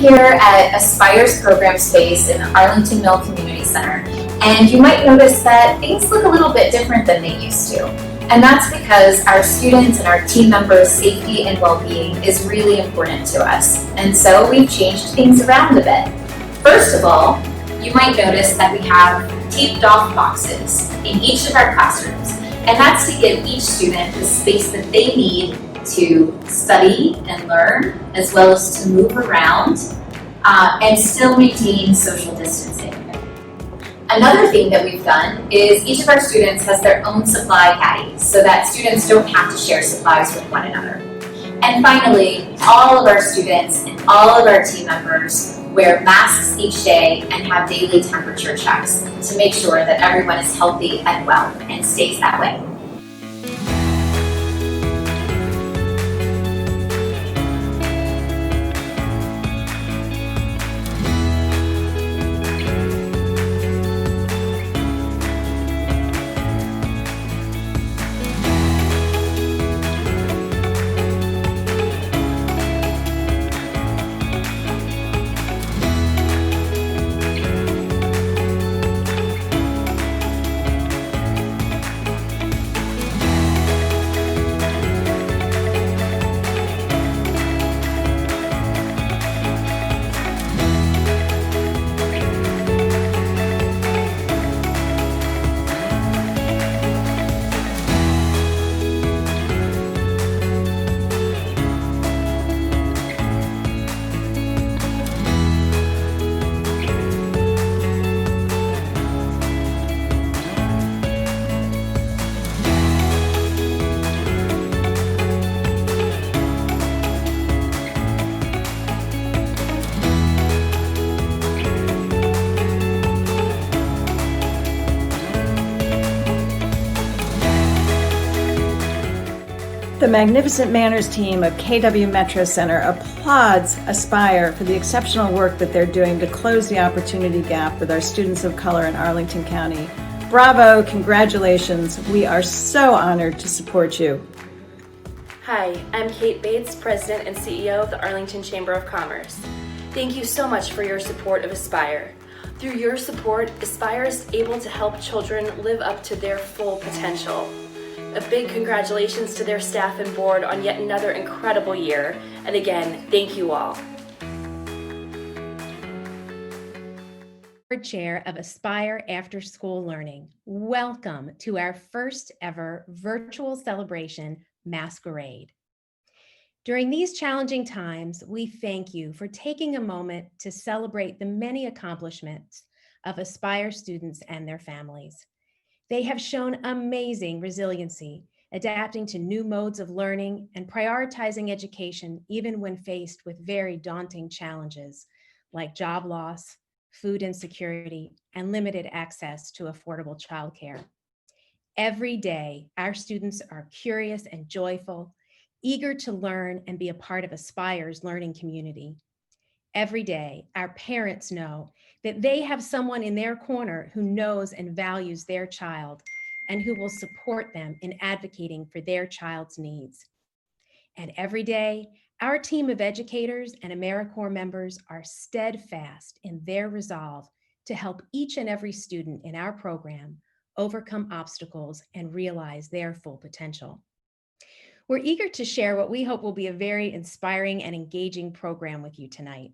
here at Aspire's program space in the Arlington Mill Community Center, and you might notice that things look a little bit different than they used to. And that's because our students and our team members' safety and well-being is really important to us. And so we've changed things around a bit. First of all, you might notice that we have taped off boxes in each of our classrooms. And that's to give each student the space that they need to study and learn, as well as to move around and still maintain social distancing. Another thing that we've done is each of our students has their own supply caddy so that students don't have to share supplies with one another. And finally, all of our students and all of our team members wear masks each day and have daily temperature checks to make sure that everyone is healthy and well and stays that way. The Magnificent Manners team of KW Metro Center applauds Aspire for the exceptional work that they're doing to close the opportunity gap with our students of color in Arlington County. Bravo, congratulations. We are so honored to support you. Hi, I'm Kate Bates, President and CEO of the Arlington Chamber of Commerce. Thank you so much for your support of Aspire. Through your support, Aspire is able to help children live up to their full potential. A big congratulations to their staff and board on yet another incredible year. And again, thank you all. Chair of Aspire After School Learning. Welcome to our first ever virtual celebration, MASKerade. During these challenging times, we thank you for taking a moment to celebrate the many accomplishments of Aspire students and their families. They have shown amazing resiliency, adapting to new modes of learning and prioritizing education even when faced with very daunting challenges like job loss, food insecurity, and limited access to affordable childcare. Every day, our students are curious and joyful, eager to learn and be a part of Aspire's learning community. Every day, our parents know that they have someone in their corner who knows and values their child and who will support them in advocating for their child's needs. And every day, our team of educators and AmeriCorps members are steadfast in their resolve to help each and every student in our program overcome obstacles and realize their full potential. We're eager to share what we hope will be a very inspiring and engaging program with you tonight.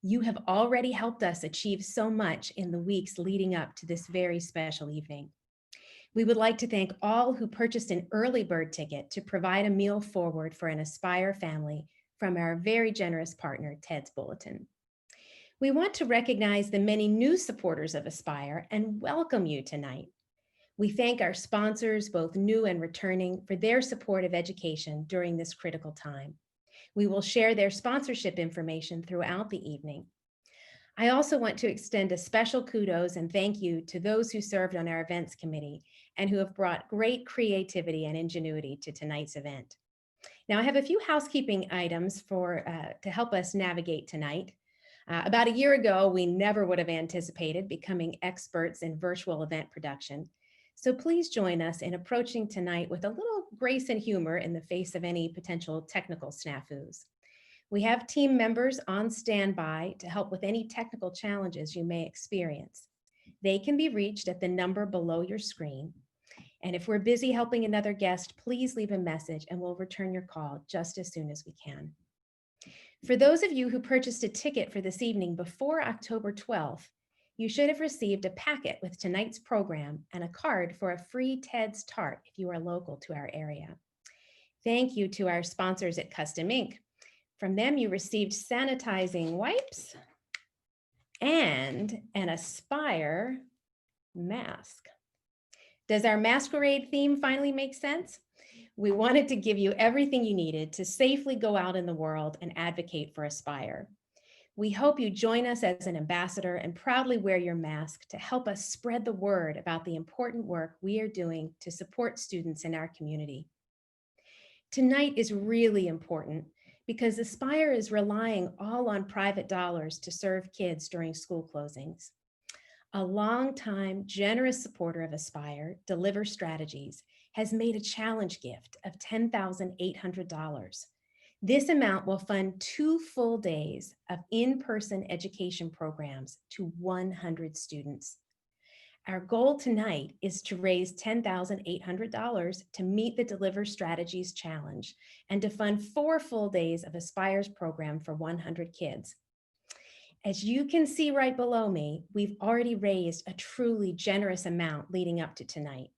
You have already helped us achieve so much in the weeks leading up to this very special evening. We would like to thank all who purchased an early bird ticket to provide a meal forward for an Aspire family from our very generous partner, Ted's Bulletin. We want to recognize the many new supporters of Aspire and welcome you tonight. We thank our sponsors, both new and returning, for their support of education during this critical time. We will share their sponsorship information throughout the evening. I also want to extend a special kudos and thank you to those who served on our events committee and who have brought great creativity and ingenuity to tonight's event. Now, I have a few housekeeping items to help us navigate tonight. About a year ago, we never would have anticipated becoming experts in virtual event production. So please join us in approaching tonight with a little grace and humor in the face of any potential technical snafus. We have team members on standby to help with any technical challenges you may experience. They can be reached at the number below your screen. And if we're busy helping another guest, please leave a message and we'll return your call just as soon as we can. For those of you who purchased a ticket for this evening before October 12th, you should have received a packet with tonight's program and a card for a free Ted's Tart if you are local to our area. Thank you to our sponsors at Custom Ink. From them, you received sanitizing wipes and an Aspire mask. Does our masquerade theme finally make sense? We wanted to give you everything you needed to safely go out in the world and advocate for Aspire. We hope you join us as an ambassador and proudly wear your mask to help us spread the word about the important work we are doing to support students in our community. Tonight is really important because Aspire is relying all on private dollars to serve kids during school closings. A longtime generous supporter of Aspire, Deliver Strategies, has made a challenge gift of $10,800. This amount will fund 2 full days of in-person education programs to 100 students. Our goal tonight is to raise $10,800 to meet the Deliver Strategies challenge and to fund 4 full days of Aspire's program for 100 kids. As you can see right below me, we've already raised a truly generous amount leading up to tonight.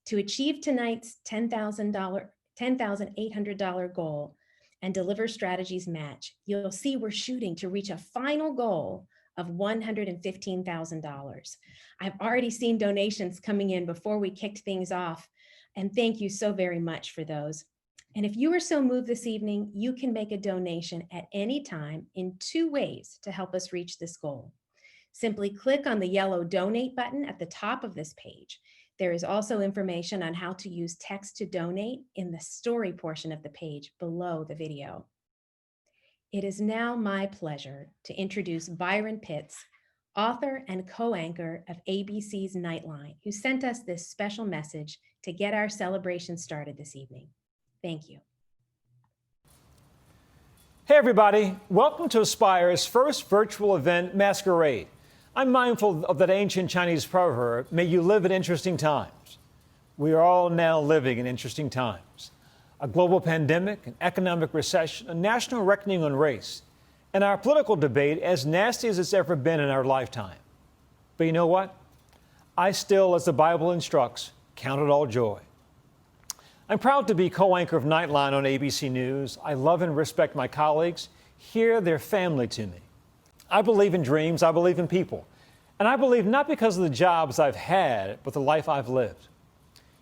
To achieve tonight's $10,800 goal and Deliver Strategies match, you'll see we're shooting to reach a final goal of $115,000. I've already seen donations coming in before we kicked things off, and thank you so very much for those. And if you are so moved this evening, you can make a donation at any time in 2 ways to help us reach this goal. Simply click on the yellow donate button at the top of this page. There is also information on how to use text to donate in the story portion of the page below the video. It is now my pleasure to introduce Byron Pitts, author and co-anchor of ABC's Nightline, who sent us this special message to get our celebration started this evening. Thank you. Hey everybody, welcome to Aspire's first virtual event, Masquerade. I'm mindful of that ancient Chinese proverb, may you live in interesting times. We are all now living in interesting times. A global pandemic, an economic recession, a national reckoning on race, and our political debate as nasty as it's ever been in our lifetime. But you know what? I still, as the Bible instructs, count it all joy. I'm proud to be co-anchor of Nightline on ABC News. I love and respect my colleagues. Here, they're family to me. I believe in dreams. I believe in people. And I believe not because of the jobs I've had, but the life I've lived.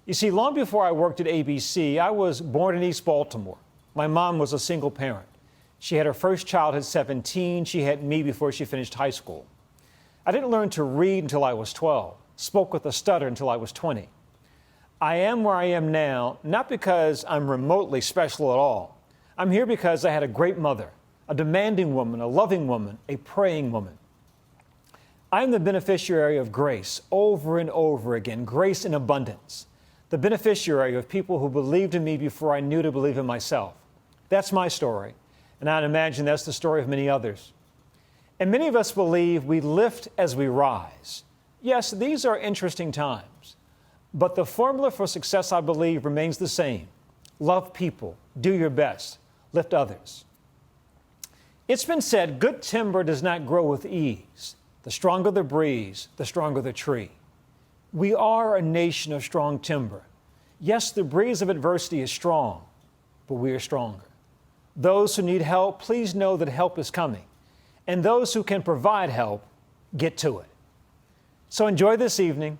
You see, long before I worked at ABC, I was born in East Baltimore. My mom was a single parent. She had her first child at 17. She had me before she finished high school. I didn't learn to read until I was 12, spoke with a stutter until I was 20. I am where I am now, not because I'm remotely special at all. I'm here because I had a great mother, a demanding woman, a loving woman, a praying woman. I'm the beneficiary of grace over and over again, grace in abundance. The beneficiary of people who believed in me before I knew to believe in myself. That's my story, and I'd imagine that's the story of many others. And many of us believe we lift as we rise. Yes, these are interesting times. But the formula for success, I believe, remains the same. Love people, do your best, lift others. It's been said, good timber does not grow with ease. The stronger the breeze, the stronger the tree. We are a nation of strong timber. Yes, the breeze of adversity is strong, but we are stronger. Those who need help, please know that help is coming. And those who can provide help, get to it. So enjoy this evening.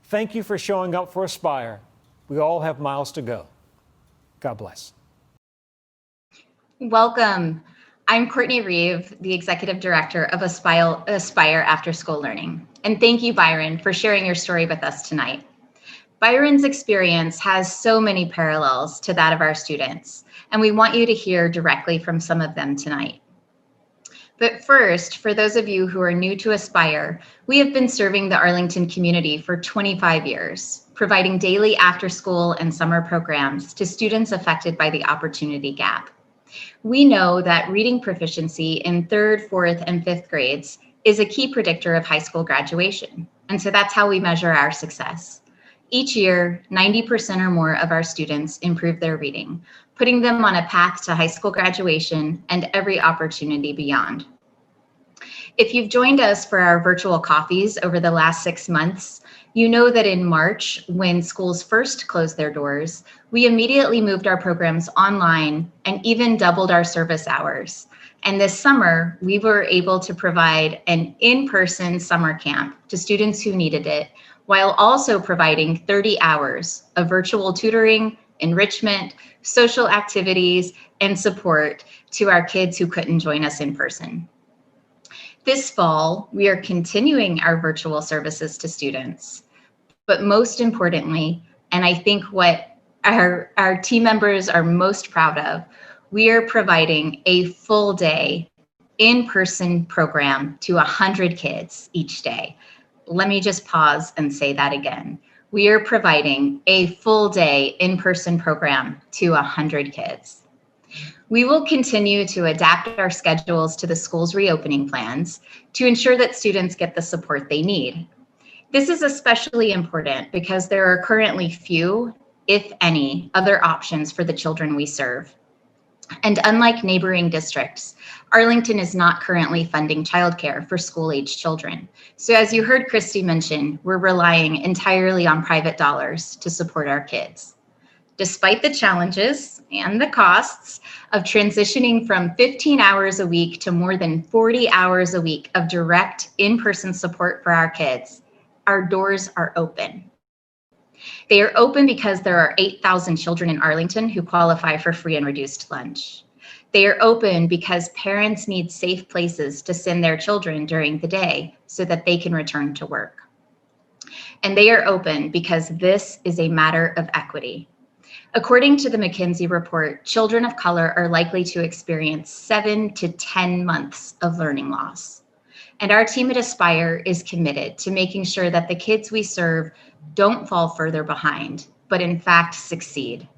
Thank you for showing up for Aspire. We all have miles to go. God bless. Welcome. I'm Courtney Reeve, the Executive Director of Aspire After School Learning. And thank you, Byron, for sharing your story with us tonight. Byron's experience has so many parallels to that of our students, and we want you to hear directly from some of them tonight. But first, for those of you who are new to Aspire, we have been serving the Arlington community for 25 years, providing daily after-school and summer programs to students affected by the opportunity gap. We know that reading proficiency in 3rd, 4th, and 5th grades is a key predictor of high school graduation. And so that's how we measure our success. Each year, 90% or more of our students improve their reading, putting them on a path to high school graduation and every opportunity beyond. If you've joined us for our virtual coffees over the last 6 months, you know that in March, when schools first closed their doors, we immediately moved our programs online and even doubled our service hours. And this summer, we were able to provide an in-person summer camp to students who needed it, while also providing 30 hours of virtual tutoring, enrichment, social activities, and support to our kids who couldn't join us in person. This fall, we are continuing our virtual services to students, but most importantly, and I think what our team members are most proud of, we are providing a full day in-person program to 100 kids each day. Let me just pause and say that again. We are providing a full day in-person program to 100 kids. We will continue to adapt our schedules to the school's reopening plans to ensure that students get the support they need. This is especially important because there are currently few, if any, other options for the children we serve. And unlike neighboring districts, Arlington is not currently funding childcare for school-age children. So as you heard Christy mention, we're relying entirely on private dollars to support our kids. Despite the challenges and the costs of transitioning from 15 hours a week to more than 40 hours a week of direct in-person support for our kids, our doors are open. They are open because there are 8,000 children in Arlington who qualify for free and reduced lunch. They are open because parents need safe places to send their children during the day so that they can return to work. And they are open because this is a matter of equity. According to the McKinsey report, children of color are likely to experience 7 to 10 months of learning loss. And our team at Aspire is committed to making sure that the kids we serve don't fall further behind, but in fact succeed.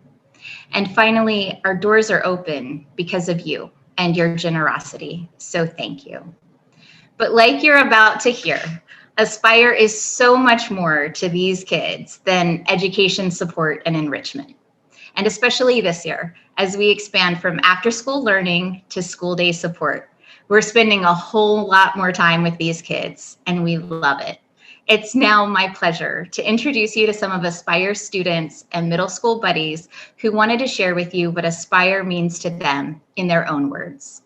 And finally, our doors are open because of you and your generosity. So thank you. But like you're about to hear, Aspire is so much more to these kids than education support and enrichment. And especially this year, as we expand from after-school learning to school day support, we're spending a whole lot more time with these kids, and we love it. It's now my pleasure to introduce you to some of Aspire's students and middle school buddies who wanted to share with you what Aspire means to them in their own words.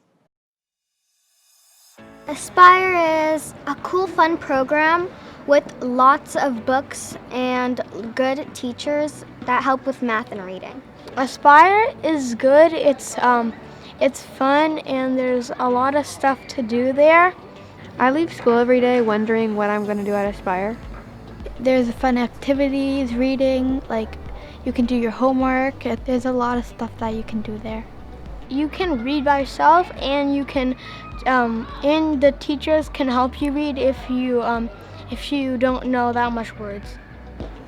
Aspire is a cool, fun program with lots of books and good teachers that help with math and reading. Aspire is good. It's fun and there's a lot of stuff to do there. I leave school every day wondering what I'm going to do at Aspire. There's fun activities, reading, like you can do your homework. There's a lot of stuff that you can do there. You can read by yourself and you can, and the teachers can help you read if you don't know that much words.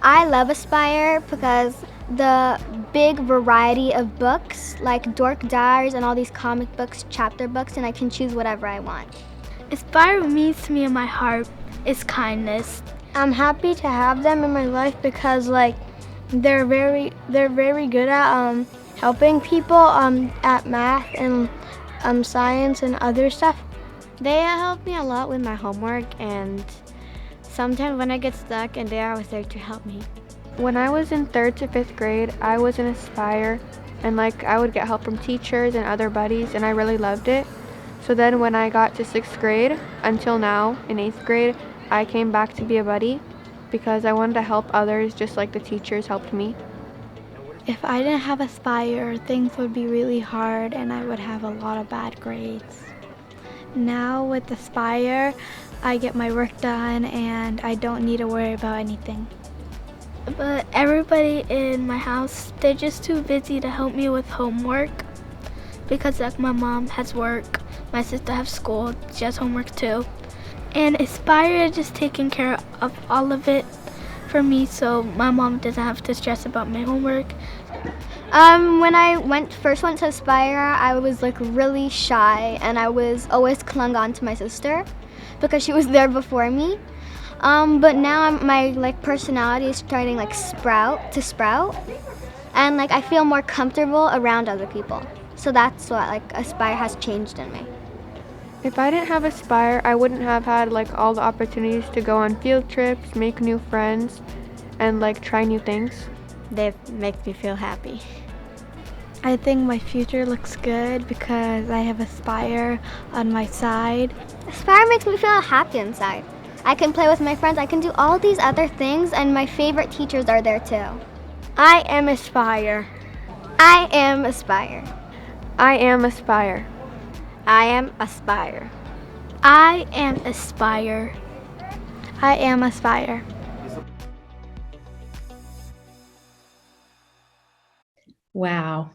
I love Aspire because the big variety of books, like Dork Diaries and all these comic books, chapter books, and I can choose whatever I want. Aspire means to me in my heart is kindness. I'm happy to have them in my life because they're very good at helping people at math and science and other stuff. They help me a lot with my homework, and sometimes when I get stuck, and they are always there to help me. When I was in 3rd to 5th grade, I was in Aspire, and I would get help from teachers and other buddies, and I really loved it. So then when I got to 6th grade, until now, in 8th grade, I came back to be a buddy because I wanted to help others just like the teachers helped me. If I didn't have Aspire, things would be really hard and I would have a lot of bad grades. Now with Aspire, I get my work done and I don't need to worry about anything. But everybody in my house, they're just too busy to help me with homework because my mom has work, my sister has school, she has homework too. And Aspire is just taking care of all of it for me so my mom doesn't have to stress about my homework. When I first went to Aspire, I was like really shy, and I was always clung on to my sister because she was there before me. But now my like personality is starting like sprout, and like I feel more comfortable around other people. So that's what like Aspire has changed in me. If I didn't have Aspire, I wouldn't have had like all the opportunities to go on field trips, make new friends, and like try new things. They make me feel happy. I think my future looks good because I have Aspire on my side. Aspire makes me feel happy inside. I can play with my friends, I can do all these other things, and my favorite teachers are there too. I am Aspire. I am Aspire. I am Aspire. I am Aspire. I am Aspire. I am Aspire. Wow.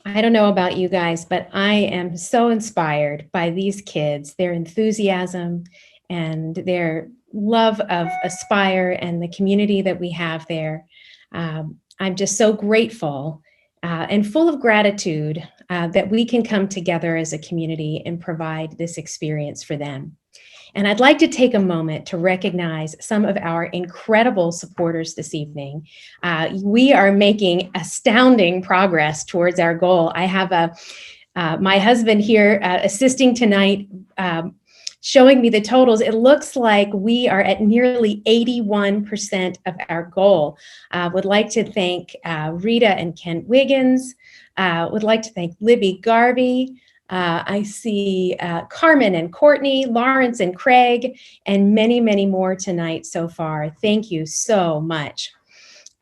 I don't know about you guys, but I am so inspired by these kids, their enthusiasm and their love of Aspire and the community that we have there. I'm just so grateful and full of gratitude that we can come together as a community and provide this experience for them. And I'd like to take a moment to recognize some of our incredible supporters this evening. We are making astounding progress towards our goal. I have my husband here assisting tonight, showing me the totals. It looks like we are at nearly 81% of our goal. Would like to thank Rita and Kent Wiggins. Would like to thank Libby Garvey. I see Carmen and Courtney, Lawrence and Craig, and many, many more tonight so far. Thank you so much.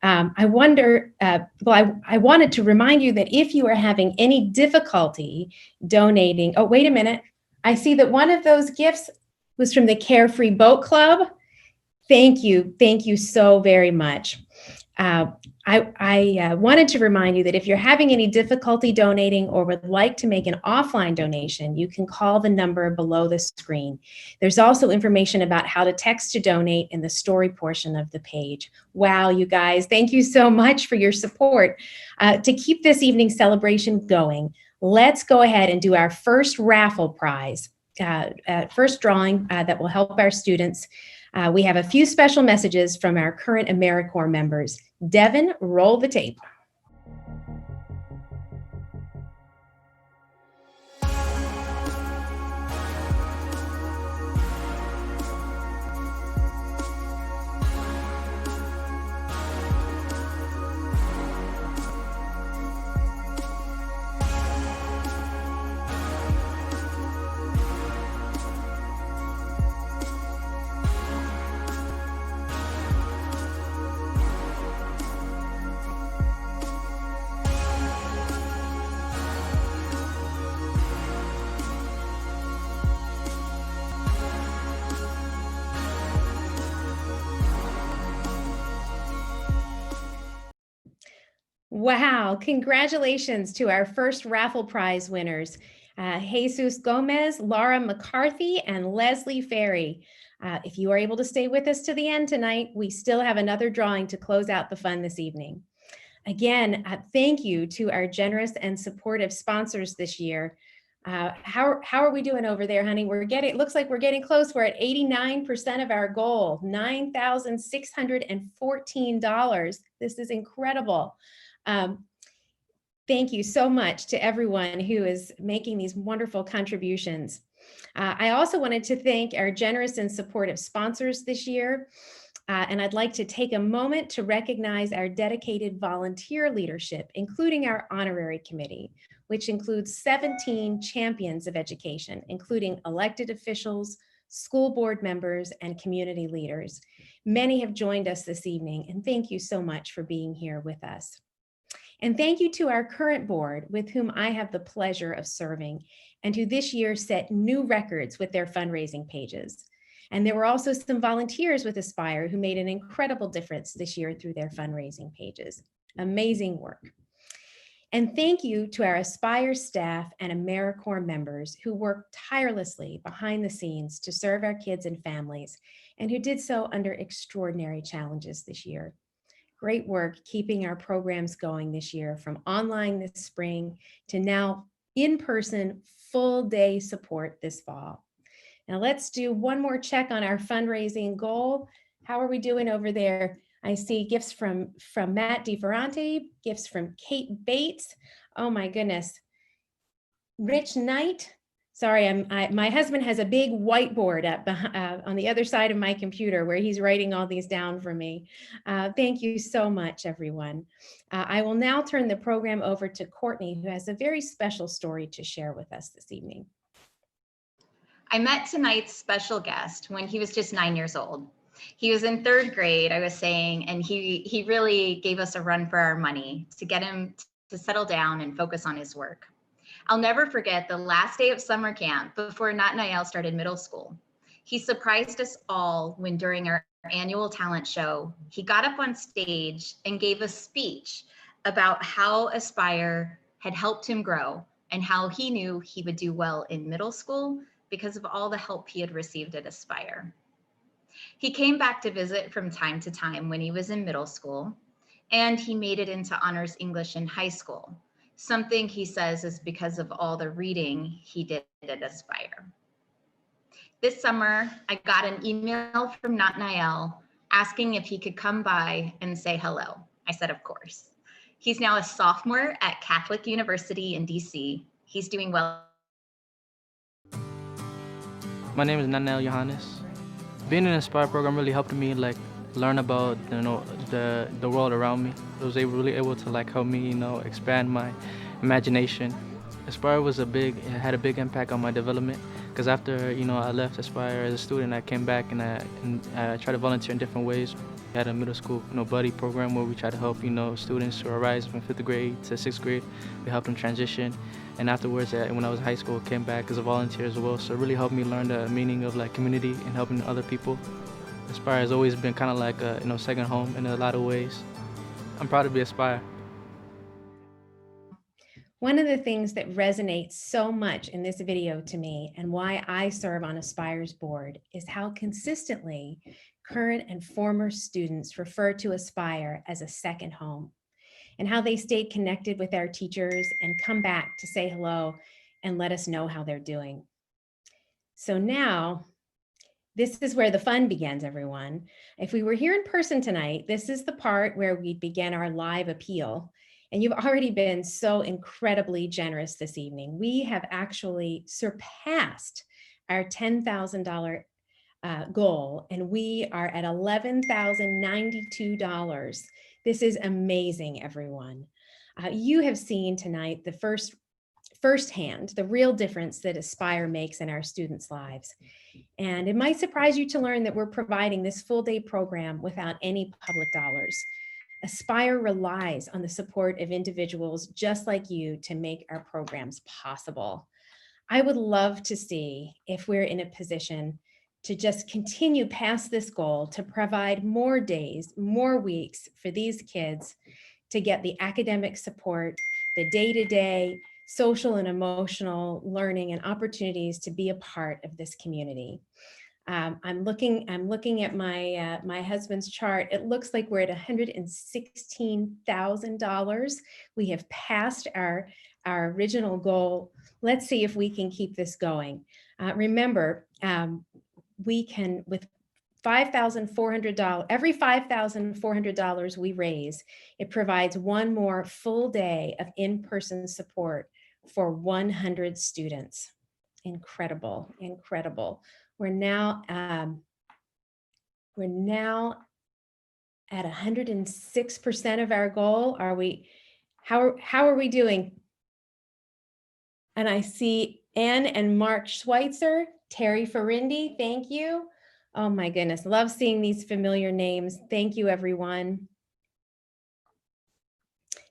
I wanted to remind you that if you are having any difficulty donating, oh, wait a minute. I see that one of those gifts was from the Carefree Boat Club. Thank you. Thank you so very much. I wanted to remind you that if you're having any difficulty donating or would like to make an offline donation, you can call the number below the screen. There's also information about how to text to donate in the story portion of the page. Wow, you guys, thank you so much for your support. To keep this evening's celebration going, let's go ahead and do our first raffle prize, first drawing that will help our students. We have a few special messages from our current AmeriCorps members. Devin, roll the tape. Wow, congratulations to our first raffle prize winners, Jesus Gomez, Laura McCarthy, and Leslie Ferry. If you are able to stay with us to the end tonight, we still have another drawing to close out the fun this evening. Again, thank you to our generous and supportive sponsors this year. How are we doing over there, honey? It looks like we're getting close. We're at 89% of our goal, $9,614. This is incredible. Thank you so much to everyone who is making these wonderful contributions. I also wanted to thank our generous and supportive sponsors this year. And I'd like to take a moment to recognize our dedicated volunteer leadership, including our honorary committee, which includes 17 champions of education, including elected officials, school board members, and community leaders. Many have joined us this evening, and thank you so much for being here with us. And thank you to our current board, with whom I have the pleasure of serving, and who this year set new records with their fundraising pages. And there were also some volunteers with Aspire who made an incredible difference this year through their fundraising pages. Amazing work. And thank you to our Aspire staff and AmeriCorps members who worked tirelessly behind the scenes to serve our kids and families, and who did so under extraordinary challenges this year. Great work keeping our programs going this year, from online this spring to now in-person full day support this fall. Now let's do one more check on our fundraising goal. How are we doing over there? I see gifts from Matt DeFerrante, gifts from Kate Bates. Oh my goodness. Rich Knight. Sorry, my husband has a big whiteboard up on the other side of my computer where he's writing all these down for me. Thank you so much, everyone. I will now turn the program over to Courtney, who has a very special story to share with us this evening. I met tonight's special guest when he was just 9 years old. He was in 3rd grade, I was saying, and he really gave us a run for our money to get him to settle down and focus on his work. I'll never forget the last day of summer camp before Nathaniel started middle school. He surprised us all when during our annual talent show, he got up on stage and gave a speech about how Aspire had helped him grow and how he knew he would do well in middle school because of all the help he had received at Aspire. He came back to visit from time to time when he was in middle school, and he made it into honors English in high school. Something he says is because of all the reading he did at Aspire. This summer, I got an email from Nathaniel asking if he could come by and say hello. I said, of course. He's now a sophomore at Catholic University in DC. He's doing well. My name is Nathaniel Johannes. Being in the Aspire program really helped me learn about the world around me. It was really able to help me expand my imagination. Aspire had a big impact on my development, because after I left Aspire as a student, I came back and I tried to volunteer in different ways. We had a middle school buddy program where we try to help students who are rising from 5th grade to 6th grade. We helped them transition, and afterwards when I was in high school, I came back as a volunteer as well. So it really helped me learn the meaning of community and helping other people. Aspire has always been kind of like a second home in a lot of ways. I'm proud to be Aspire. One of the things that resonates so much in this video to me, and why I serve on Aspire's board, is how consistently current and former students refer to Aspire as a second home, and how they stayed connected with our teachers and come back to say hello and let us know how they're doing. So now, this is where the fun begins, everyone. If we were here in person tonight, this is the part where we begin our live appeal. And you've already been so incredibly generous this evening. We have actually surpassed our $10,000 goal, and we are at $11,092. This is amazing, everyone. You have seen tonight the firsthand, the real difference that Aspire makes in our students' lives. And it might surprise you to learn that we're providing this full day program without any public dollars. Aspire relies on the support of individuals just like you to make our programs possible. I would love to see if we're in a position to just continue past this goal to provide more days, more weeks for these kids to get the academic support, the day-to-day social and emotional learning and opportunities to be a part of this community. I'm looking at my husband's chart. It looks like we're at $116,000. We have passed our original goal. Let's see if we can keep this going. Remember, we can, with $5,400, every $5,400 we raise, it provides one more full day of in-person support for 100 students. Incredible, incredible. We're now at 106% of our goal. How are we doing? And I see Ann and Mark Schweitzer, Terry Farindi, thank you. Oh my goodness, love seeing these familiar names. Thank you, everyone.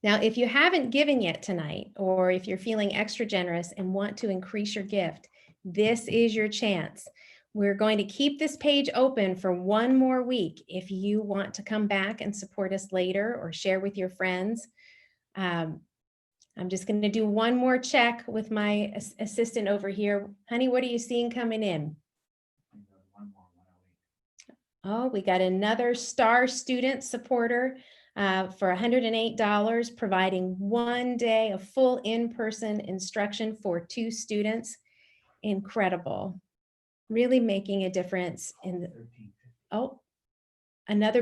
Now, if you haven't given yet tonight, or if you're feeling extra generous and want to increase your gift, this is your chance. We're going to keep this page open for one more week. If you want to come back and support us later or share with your friends, I'm just going to do one more check with my assistant over here. Honey, what are you seeing coming in? Oh, we got another star student supporter. for $108, providing 1 day of full in-person instruction for 2 students. Incredible. Really making a difference in the, oh, another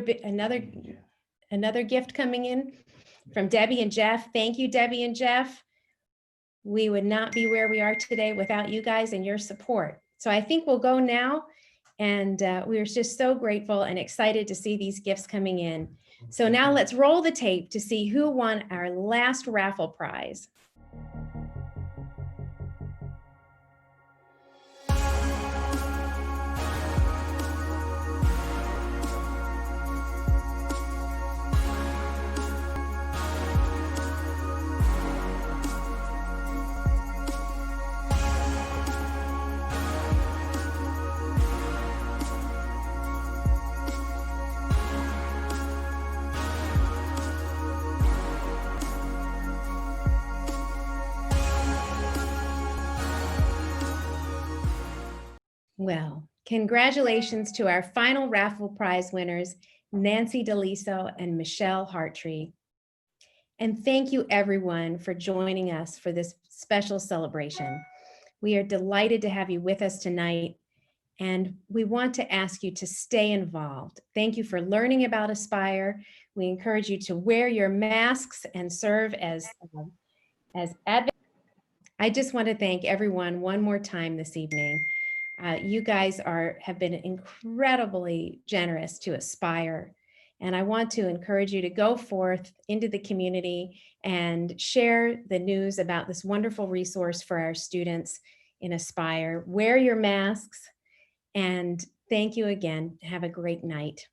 gift coming in from Debbie and Jeff. Thank you, Debbie and Jeff. We would not be where we are today without you guys and your support. So I think we'll go now. And we are just so grateful and excited to see these gifts coming in. So now let's roll the tape to see who won our last raffle prize. Well, congratulations to our final raffle prize winners, Nancy DeLiso and Michelle Hartree. And thank you everyone for joining us for this special celebration. We are delighted to have you with us tonight, and we want to ask you to stay involved. Thank you for learning about Aspire. We encourage you to wear your masks and serve as advocates. I just want to thank everyone one more time this evening. You guys have been incredibly generous to Aspire. And I want to encourage you to go forth into the community and share the news about this wonderful resource for our students in Aspire. Wear your masks, and thank you again. Have a great night.